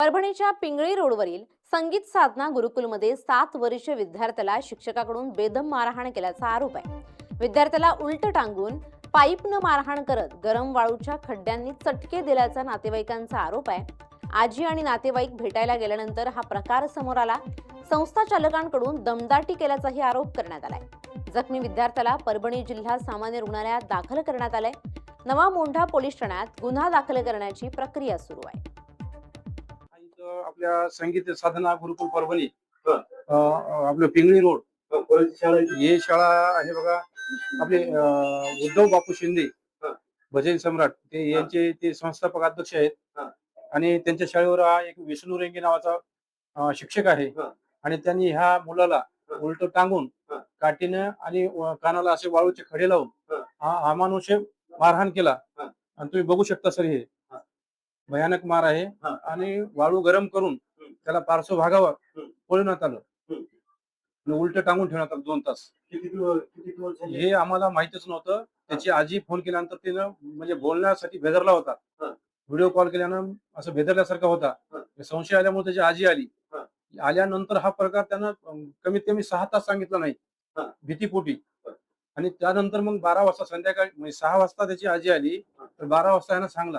परभणीच्या पिंगळी रोडवरील संगीत साधना गुरुकुलमध्ये 7 वर्षीय विद्यार्थ्याला शिक्षकाकडून बेदम मारहाण केल्याचा आरोप आहे। विद्यार्थ्याला उलट टांगून पाईपनं मारहाण करत गरम वाळूच्या खड्ड्यांनी चटके दिल्याचा नातेवाईकांचा आरोप आहे। आजी आणि नातेवाईक भेटायला गेल्यानंतर हा प्रकार समोर आला। संस्था चालकांकडून दमदाटी केल्याचाही आरोप करण्यात आलाय। जखमी विद्यार्थ्याला परभणी जिल्हा सामान्य रुग्णालयात दाखल करण्यात आलंय। नवा मोंढा पोलीस ठाण्यात गुन्हा दाखल करण्याची प्रक्रिया सुरू आहे। आपल्या संगीत साधना गुरुकुल परभणी आपलं पिंगळी रोड ही शाळा आहे बघा। आपले उद्धव बापू शिंदे भजन सम्राट ते यांचे ते संस्थापक अध्यक्ष आहेत आणि त्यांच्या शाळेवर हा एक विष्णू रेंगे नावाचा शिक्षक आहे आणि त्यांनी ह्या मुलाला उलट टांगून काठीनं आणि कानाला असे वाळूचे खडे लावून हा अमानुष मारहाण केला आणि तुम्ही बघू शकता सर हे भयानक मार आहे आणि वाळू गरम करून त्याला पार्श्व भागावर पळवण्यात आलं आणि उलट टांगून ठेवण्यात आलं 2 तास। हे आम्हाला माहितच नव्हतं। त्याची आजी फोन केल्यानंतर तिनं म्हणजे बोलण्यासाठी भेदरला होता। व्हिडिओ कॉल केल्यानं असं भेदरल्यासारखा होता। संशय आल्यामुळे त्याची आजी आली। आल्यानंतर हा प्रकार त्यानं कमीत कमी 6 तास सांगितला नाही भीतीपोटी आणि त्यानंतर मग 12 वाजता संध्याकाळी म्हणजे 6 वाजता त्याची आजी आली तर 12 वाजता यानं सांगला